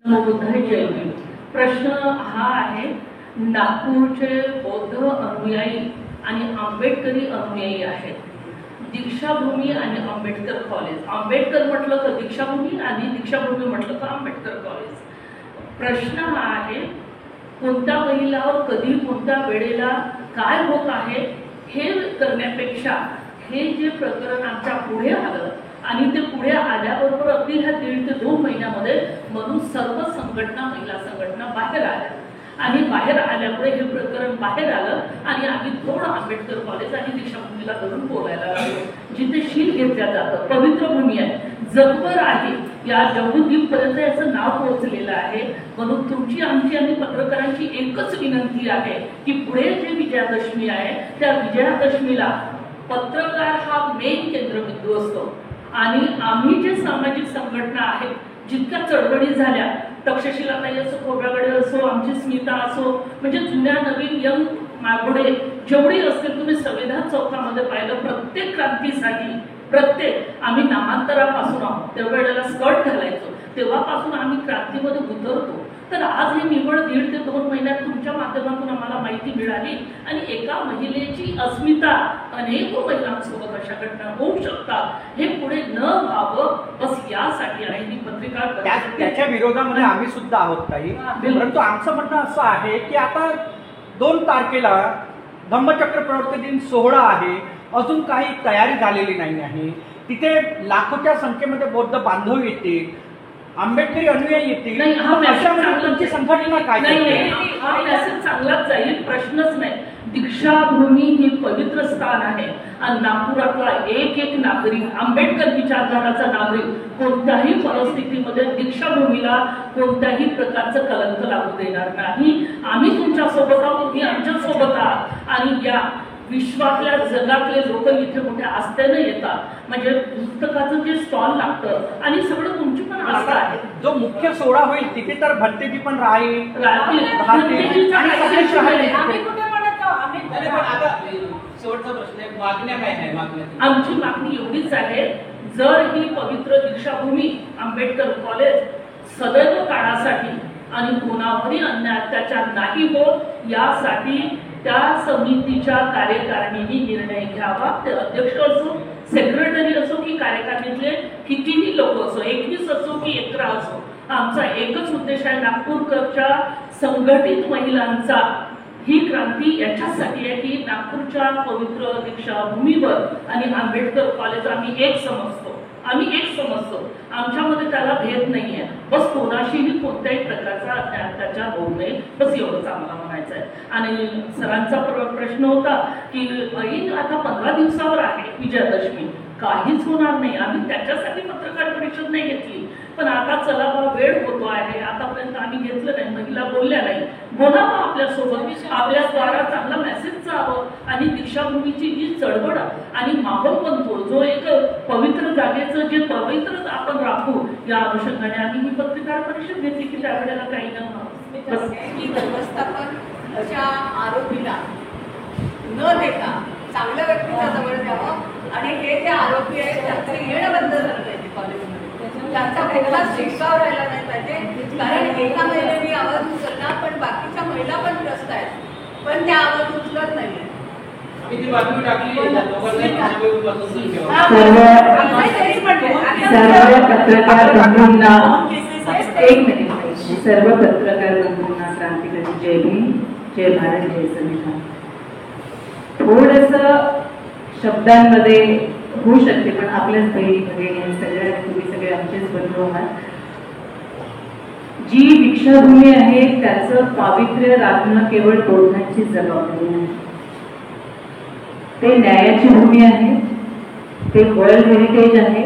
जयंती प्रश्न हा आहे, नागपूरचे बौद्ध अनुयायी आणि आंबेडकरी अनुयायी आहेत. दीक्षाभूमी आणि आंबेडकर कॉलेज, आंबेडकर म्हटलं तर दीक्षाभूमी आणि दीक्षाभूमी म्हटलं तर आंबेडकर कॉलेज. प्रश्न हा आहे, कोणत्या महिलावर कधी कोणत्या वेळेला काय होत आहे हे करण्यापेक्षा हे जे प्रकरण आमच्या पुढे आलं आणि ते पुढे आल्याबरोबर अगदी ह्या 1.5 ते 2 महिन्यामध्ये म्हणून सर्व संघटना, महिला संघटना बाहेर आल्या आणि बाहेर आल्यामुळे हे प्रकरण बाहेर आलं आणि आम्ही थोडं आंबेडकर कॉलेज आणि दीक्षाभूमीला धरून बोलायला लागलो. जिथे शील घेतल्या जातं, पवित्र भूमी आहे, जगभर आहे, या जम्बूद्वीप पर्यंत याचं नाव पोहोचलेलं आहे. म्हणून तुमची, आमची आणि पत्रकारांची एकच विनंती आहे की पुढे जे विजयादशमी आहे त्या विजयादशमीला पत्रकार हा मेन केंद्रबिंदू असतो आणि आम्ही जे सामाजिक संघटना आहेत, जितक्या चळवळी झाल्या, तक्षशिलाताई असो, खोब्रागडे असो, आमची स्मिता असो, म्हणजे जुन्या नवीन यंग मागोडे जेवढी असतील, तुम्ही संविधान चौकामध्ये पाहिलं, प्रत्येक क्रांतीसाठी प्रत्येक आम्ही नामांतरापासून आहोत, त्यावेळेला स्कर्ट घालायचो, तेव्हापासून आम्ही क्रांतीमध्ये उतरतो. तर आज हे निवड 1.5 ते 2 महिन्यात तुमच्या माध्यमातून आम्हाला माहिती मिळाली आणि एका महिलेची अस्मिता अनेक महिलांसोबत अशा घटना होऊ शकतात हे पुढे न व्हावं, बस यासाठी आहे ही पत्रिका. त्याच्या विरोधामध्ये आम्ही सुद्धा आहोत काही, परंतु आमचं म्हणणं असं आहे की आता 2 तारखेला धम्मचक्र प्रवर्तन दिन सोहळा आहे, अजून काही तयारी झालेली नाही आहे. तिथे लाखोच्या संख्येमध्ये बौद्ध बांधव येतील, आंबेडकरी अनुयायी येतील. संघटना काय नाही, हा मेसेज चांगलाच जाईल, प्रश्नच नाही. दीक्षाभूमी ही पवित्र स्थान आहे आणि नागपुरातला एक नागरिक, आंबेडकर विचारधाराचा नागरिक, कोणत्याही परिस्थितीमध्ये दीक्षाभूमीला कोणत्याही प्रकारचं कलंक लागू देणार नाही. आम्ही तुमच्या सोबत आहोत, तुम्ही आमच्या सोबत आहात आणि या विश्वातल्या जगातले लोक इथे मोठ्या आस्थेने येतात. म्हणजे पुस्तकाचं जे स्टॉल लागतं आणि सगळं तुमची पण आस्था आहे. जो मुख्य सोहळा होईल तिथे तर भट्टेजी पण राहील. आमची मागणी एवढीच आहे, जर ही पवित्र दीक्षाभूमी आंबेडकर कॉलेज सदैव काळासाठी आणि कोणावरही अन्याय अत्याचार नाही होत यासाठी त्या समितीच्या कार्यकारिणीने निर्णय घ्यावा. ते अध्यक्ष असो, सेक्रेटरी असो की कार्यकारिणीतले कितीही लोक असो, 21 असो की 11 असो, आमचा एकच उद्देश आहे, नागपूरकरच्या संघटित महिलांचा ही क्रांती याच्यासाठी आहे की नागपूरच्या पवित्र दीक्षाभूमीवर आणि आंबेडकर कॉलेज आम्ही एक समजतो, आमच्यामध्ये त्याला भेद नाहीये. बस कोणाशीही कोणत्याही प्रकारचा अत्याचार होऊ नये, बस एवढंच आम्हाला म्हणायचं आहे. आणि सरांचा प्रश्न होता की आता 15 दिवसावर आहे विजयादशमी, काहीच होणार नाही. आम्ही त्याच्यासाठी पत्रकार परिषद नाही घेतली, पण आता चला बा वेळ होतो आहे, आतापर्यंत आम्ही घेतलं नाही, महिला बोलल्या नाही, बोलावं आपल्यासोबत, आपल्या द्वारा चांगला मेसेज जावं आणि दीक्षाभूमीची जी चळवळ आणि माहोल बनतो, जो एक पवित्र जागेचं जे पवित्र आपण राखू, या अनुषंगाने आम्ही ही पत्रकार परिषद घेतली की त्यावेळेला काही अशा आरोपीला न देता चांगल्या व्यक्तीच्या जवळ द्यावं आणि हे जे आरोपी आहेत त्यांचं येणं बंद झालं पाहिजे कॉलेजमध्ये, त्यांचा कुठला शिक्षावर राहिला नाही पाहिजे. कारण एका महिलेने आवाज उचलला पण बाकीच्या महिला पण त्रस्त आहेत, पण त्या आवाज उचलत नाहीये. सर्व पत्रकार बंधूंना क्रांतिकारी जय भीम, जय भारत, जय संविधान. थोडंसं शब्दांमध्ये होऊ शकते, पण आपल्याच बहिणी भगिनी सगळ्या, तुम्ही सगळे आमचेच बंधू आहात. जी दीक्षाभूमी आहे त्याचं पावित्र्य राखणं केवळ बौद्धांची जबाबदारी आहे. ते न्यायाची भूमी आहे, ते वर्ल्ड हेरिटेज आहे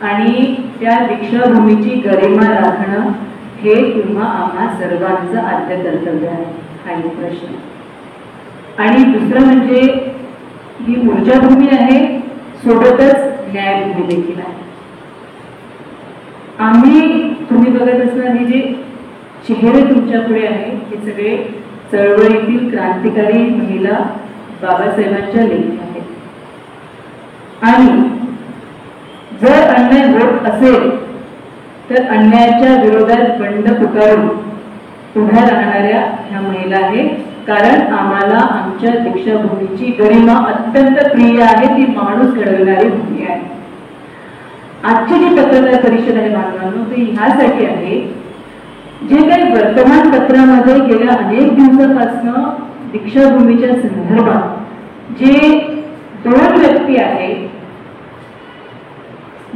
आणि त्या दीक्षाभूमीची गरिमा राखणं हे तुम्हा आम्हा सर्वांचं आद्य कर्तव्य आहे. काही प्रश्न. आणि दुसरं म्हणजे ही ऊर्जाभूमी आहे, सोबतच न्यायभूमी देखील आहे. आम्ही, तुम्ही बघत असणार हे जे चेहरे तुमच्या पुढे आहे हे सगळे चळवळीतील क्रांतिकारी महिला बाबासाहेबांच्या लेखी आहेत. आणि जर अन्याय होत असेल तर अन्यायाच्या विरोधात बंड पुकारून उभ्या राहणाऱ्या ह्या महिला आहेत. कारण आम्हाला आमच्या दीक्षाभूमीची गरिमा अत्यंत प्रिय आहे, ती माणूस घडवणारी भूमी आहे. आजची जी पत्रकार परिषद आहे बांधवांनो, ते ह्यासाठी आहे, जे काही वर्तमानपत्रामध्ये गेल्या अनेक दिवसापासून दीक्षाभूमीच्या संदर्भात जे 2 व्यक्ती आहेत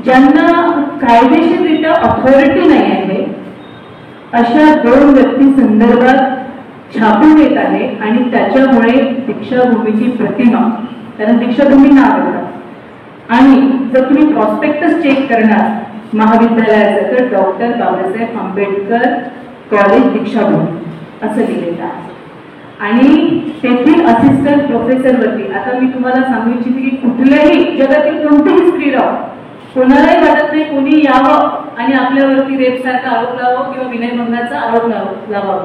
ज्यांना कायदेशीररित्या अथॉरिटी नाही आहे, अशा 2 व्यक्ती संदर्भात छापून येत आहे. आणि त्याच्यामुळे दीक्षाभूमीची प्रतिमा, कारण दीक्षाभूमी नाव आहे, आणि जर तुम्ही प्रॉस्पेक्टस चेक करणार महाविद्यालयाचं तर डॉक्टर बाबासाहेब आंबेडकर कॉलेज दीक्षाभूमी असं लिहिलेलं आहे. आणि तेथील असिस्टंट प्रोफेसरवरती, आता मी तुम्हाला सांगू इच्छिते की कुठल्याही जगातील कोणतीही स्त्री राहो, कोणालाही वाटत नाही कोणी यावं आणि आपल्यावरती रेपसारखा आरोप लावावं किंवा विनयभंगाचा आरोप लावावा,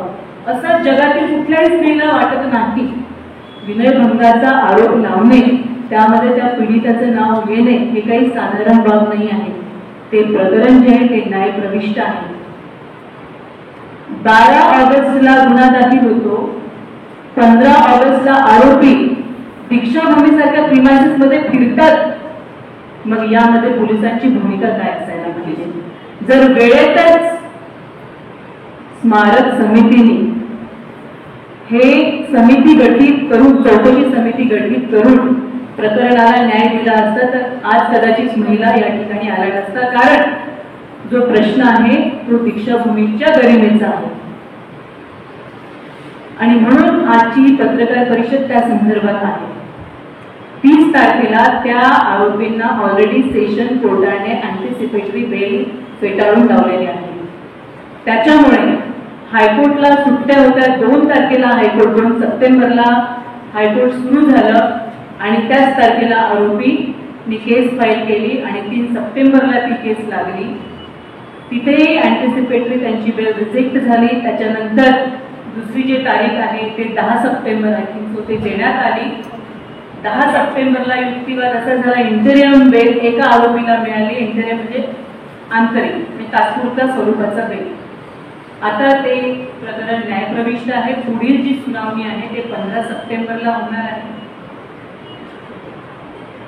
असं जगातील कुठल्याही स्त्रीला वाटत नाही. विनयभंगाचा आरोप लावणे, त्यामध्ये त्या पीडिताचं नाव येणे हे काही साधारण बाब नाही आहे. ते प्रकरण जे आहे ते न्यायप्रविष्ट आहे. 12 ऑगस्टला गुन्हा दाखल होतो, 15 ऑगस्टला आरोपी दीक्षाभूमीसारख्या प्रिमायसेस मध्ये फिरतात. मग यामध्ये पोलिसांची भूमिका काय असायला पाहिजे? जर वेळेतच स्मारक समितीने हे समिती गठीत करून, चौकशी समिती गठीत करून प्रकरणाला न्याय दिला असता तर आज कदाचित महिला या ठिकाणी आला नसता. कारण जो प्रश्न आहे तो दीक्षाभूमीच्या गरिमेचा आहे. आणि म्हणून आजची पत्रकार परिषद त्या संदर्भात आहे. 30 तारखेला त्या आरोपींना ऑलरेडी सेशन कोर्टाने अँटिसिपेटरी बेल फेटाळून लावलेली आहे. त्याच्यामुळे हायकोर्टला सुट्ट्या होत्या. 2 तारखेला हायकोर्ट, 2 सप्टेंबरला हायकोर्ट सुरू झालं आणि त्याच तारखेला आरोपीने केस फाईल केली आणि 3 सप्टेंबरला ती केस लागली. तिथे अँटिसिपेटरी त्यांची बेल रिजेक्ट झाली. त्याच्यानंतर दुसरी जी तारीख आहे ते 10 सप्टेंबर आहे, ते देण्यात आली. 10 सप्टेंबरला युक्तिवाद असा झाला, इंटरियम बेल एका आरोपीला मिळाली. इंटरियम म्हणजे आंतरिक म्हणजे तात्पुरत्या स्वरूपाचा बेल. आता ते प्रकरण न्यायप्रविष्ट आहे. पुढील जी सुनावणी आहे ते 15 सप्टेंबरला होणार आहे.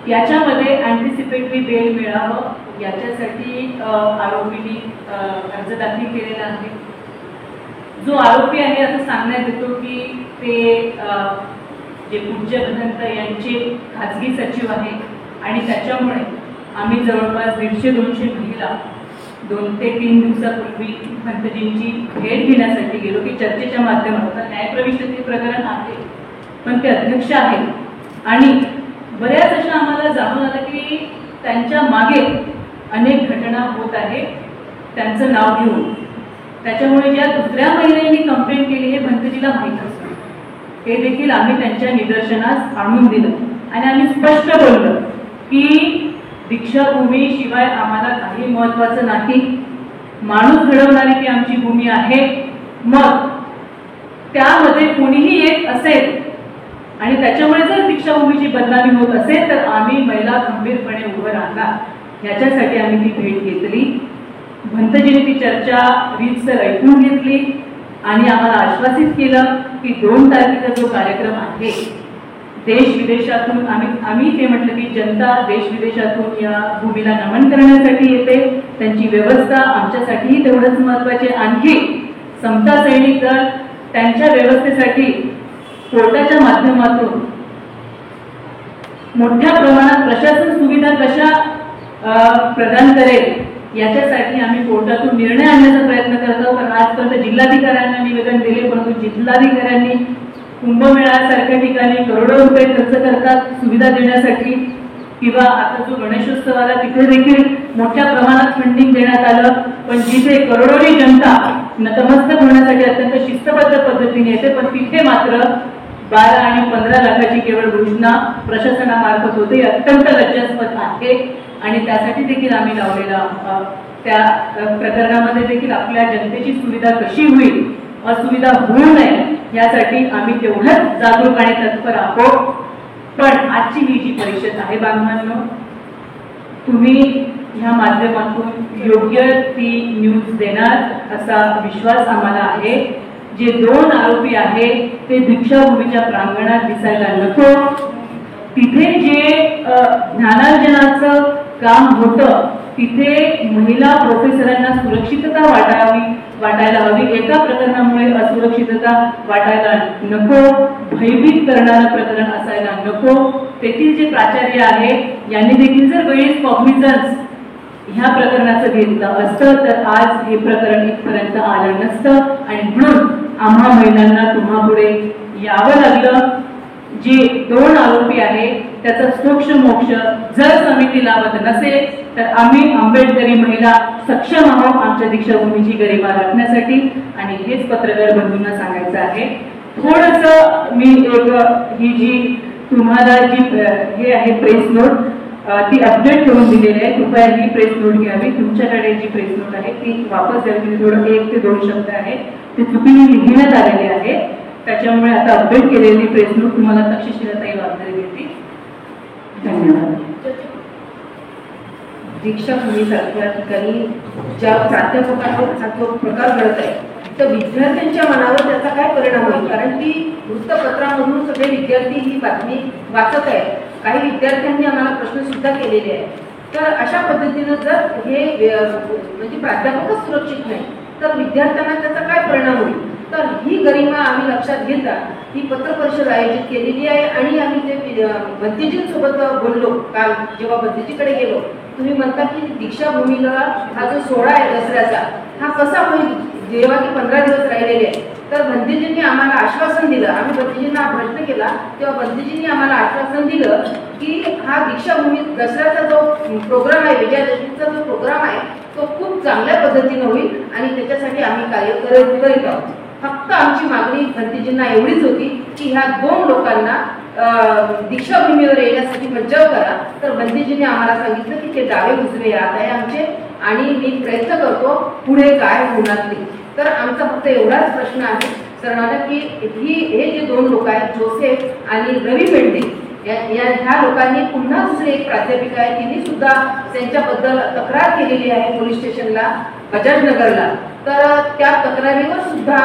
याच्यामध्ये अँटिसिपेटरी बेल मिळावं याच्यासाठी आरोपींनी अर्ज दाखल केलेला आहे. जो आरोपी आहे असं सांगण्यात येतो की ते जे पूज्यभदंत यांचे खाजगी सचिव आहे आणि त्याच्यामुळे आम्ही जवळपास 150-200 महिला 2 ते 3 दिवसापूर्वी भंतजींची भेट घेण्यासाठी गेलो की चर्चेच्या माध्यमातून न्यायप्रविष्ट ते प्रकरण आहे, पण ते अध्यक्ष आहेत आणि बऱ्याच अशा आम्हाला जाणून आलं की त्यांच्या मागे अनेक घटना होत आहेत त्यांचं नाव घेऊन. त्याच्यामुळे ज्या दुसऱ्या महिलांनी कंप्लेंट केली हे भंतजीला माहीत असतं, हे देखील आम्ही त्यांच्या निदर्शनास आणून दिलं आणि आम्ही स्पष्ट बोललो की दीक्षाभूमी शिवाय आम्हाला काही महत्वाचं नाही. माणूस घडवणारी ती आमची भूमी आहे. मग त्यामध्ये कोणीही एक असेल आणि त्याच्यामुळे जर दीक्षाभूमीची बदनामी होत असेल तर आम्ही महिला खंबीरपणे उभं राहणार. याच्यासाठी आम्ही ती भेट घेतली. भंतजीने ती चर्चा रीतसर ऐकून घेतली आणि आम्हाला आश्वासित केलं की 2 तारखेचा जो कार्यक्रम आहे देश विदेशातून आम्ही ते म्हटलं की जनता देश विदेशातून या भूमीला नमन करण्यासाठी येते. त्यांची व्यवस्था आमच्यासाठीही तेवढंच महत्वाची. आणखी समता सैनिक दल त्यांच्या व्यवस्थेसाठी कोर्टाच्या माध्यमातून मोठ्या प्रमाणात प्रशासन सुविधा कशा प्रदान करेल याच्यासाठी आम्ही कोर्टातून निर्णय आणण्याचा प्रयत्न करतो. कारण आजपर्यंत जिल्हाधिकाऱ्यांना निवेदन दिले, परंतु जिल्हाधिकाऱ्यांनी कुंभमेळ्यासारख्या ठिकाणी करोडो रुपये खर्च करतात सुविधा देण्यासाठी, किंवा आता जो गणेशोत्सव आला तिथे देखील मोठ्या प्रमाणात फंडिंग देण्यात आलं. पण जिथे करोडोनी जनता नतमस्तक होण्यासाठी अत्यंत शिस्तबद्ध पद्धतीने येते, पण तिथे मात्र 12 आणि 15 लाखाची केवळ घोषणा प्रशासनामार्फत होते. अत्यंत लज्जास्पद आहे आणि त्यासाठी देखील आम्ही लावलेला त्या प्रकरणामध्ये देखील आपल्या जनतेची सुविधा कशी होईल, असुविधा होऊ नये यासाठी आम्ही तेवढंच जागरूक आणि तत्पर आहोत. पण आजची ही जी परिषद आहे बांधवांनो, तुम्ही ह्या माध्यमातून योग्य ती न्यूज देणार असा विश्वास आम्हाला आहे. जे 2 आरोपी आहेत ते दीक्षाभूमीच्या प्रांगणात दिसायला नको. तिथे जे ज्ञानार्जनाचं काम होतं तिथे महिला प्रोफेसरांना सुरक्षितता वाटायला हवी. एका प्रकरणामुळे असुरक्षितता वाटायला नको. भयभीत करणारं प्रकरण असायला नको. तेथील जे प्राचार्य आहेत यांनी देखील जर वेळीच कॉग्निझन्स ह्या प्रकरणाचं घेतलं असतं तर आज हे प्रकरण इथपर्यंत आलं नसतं. आणि म्हणून आम्हा महिलांना तुम्हा पुढे यावं लागलं. जे 2 आरोपी आहेत त्याचा सोक्ष मोक्ष जर समिती लावत नसेल तर आम्ही आंबेडकरी महिला सक्षम आहोत आमच्या दीक्षाभूमीची गरिमा राखण्यासाठी. आणि हेच पत्रकार बंधूंना सांगायचं आहे. थोडस मी ही जी तुम्हाला जी हे आहे प्रेस नोट ती अपडेट करून दिलेली आहे. कृपया ही प्रेस नोट घ्यावी. तुमच्याकडे जी प्रेस नोट आहे ती वापस द्यावी. थोडं 1 ते 2 शब्द आहेत ते चुकीने लिहिण्यात आलेले आहे. त्याच्यामुळे आता अपडेट केलेली प्रेस नोट तुम्हाला तक्षशिलाताई वापरली घेतली. धन्यवाद. दीक्षाभूमीसारख्या ठिकाणी ज्या प्राध्यापकांवर हा जो प्रकार घडत आहे तर विद्यार्थ्यांच्या मनावर त्याचा काय परिणाम होईल. कारण की वृत्तपत्रामधून सगळे विद्यार्थी ही बातमी वाचत आहेत. काही विद्यार्थ्यांनी आम्हाला प्रश्न सुद्धा केलेले आहेत. तर अशा पद्धतीनं जर हे म्हणजे प्राध्यापकच सुरक्षित नाही तर विद्यार्थ्यांना त्याचा काय परिणाम होईल. तर ही गरिमा आम्ही लक्षात घेता ही पत्रपरिषद आयोजित केलेली आहे. आणि आम्ही ते भंतेजींसोबत बोललो काल जेव्हा भंतेजीकडे गेलो. तुम्ही म्हणता की दीक्षाभूमीला हा जो सोहळा आहे दसऱ्याचा हा कसा होईल जेव्हा की 15 दिवस राहिलेले आहे. तर भंतेजींनी आम्हाला आश्वासन दिलं. आम्ही भंतेजींना हा प्रश्न केला तेव्हा भंतेजींनी आम्हाला आश्वासन दिलं की हा दीक्षाभूमी दसऱ्याचा जो प्रोग्राम आहे विजयादशमीचा जो प्रोग्राम आहे तो खूप चांगल्या पद्धतीनं होईल आणि त्याच्यासाठी आम्ही कार्य करीत आहोत. फक्त आमची मागणी भंतेजींना एवढीच होती की ह्या 2 लोकांना दीक्षाभूमीवर येण्यासाठी मज्जाव करा. तर भंतेजींनी आम्हाला सांगितलं की ते डावे उजवे हात आहे आमचे आणि मी प्रयत्न करतो पुढे काय होणार नाही. तर आमचा फक्त एवढाच प्रश्न आहे सरांना की हे जे 2 लोक आहेत जोसेफ आणि रवी मेंढे ह्या लोकांनी पुन्हा दुसरी एक प्राध्यापिका आहे तिने सुद्धा त्यांच्याबद्दल तक्रार केलेली आहे पोलीस स्टेशनला बजाजनगरला. तर त्या तक्रारीवर सुद्धा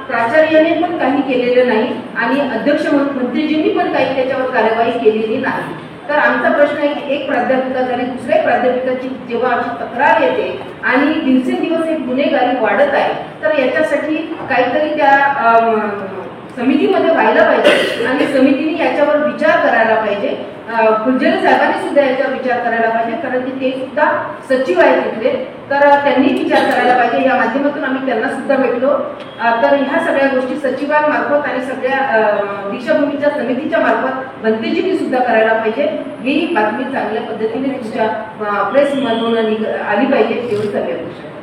प्राचार्याने पण काही केलेलं नाही आणि अध्यक्ष मंत्रीजींनी पण काही त्याच्यावर कार्यवाही केलेली नाही. तर आमचा प्रश्न आहे की एक प्राध्यापिका आणि दुसऱ्या प्राध्यापिकाची जेव्हा अशी तक्रार येते आणि दिवसेंदिवस एक गुन्हेगारी वाढत आहे तर याच्यासाठी काहीतरी त्या समितीमध्ये व्हायला पाहिजे आणि समितीने याच्यावर विचार करायला पाहिजे. फुलझेले साहेबांनी सुद्धा याच्यावर विचार करायला पाहिजे कारण की ते सुद्धा सचिव आहेत तिथले. तर त्यांनी विचार करायला पाहिजे. या माध्यमातून आम्ही त्यांना सुद्धा भेटलो. तर ह्या सगळ्या गोष्टी सचिवांमार्फत आणि सगळ्या दीक्षाभूमीच्या समितीच्या मार्फत भंतेजींनी सुद्धा करायला पाहिजे. ही बातमी चांगल्या पद्धतीने तुमच्या प्रेसमधून आली पाहिजे एवढी सगळ्या गोष्टी.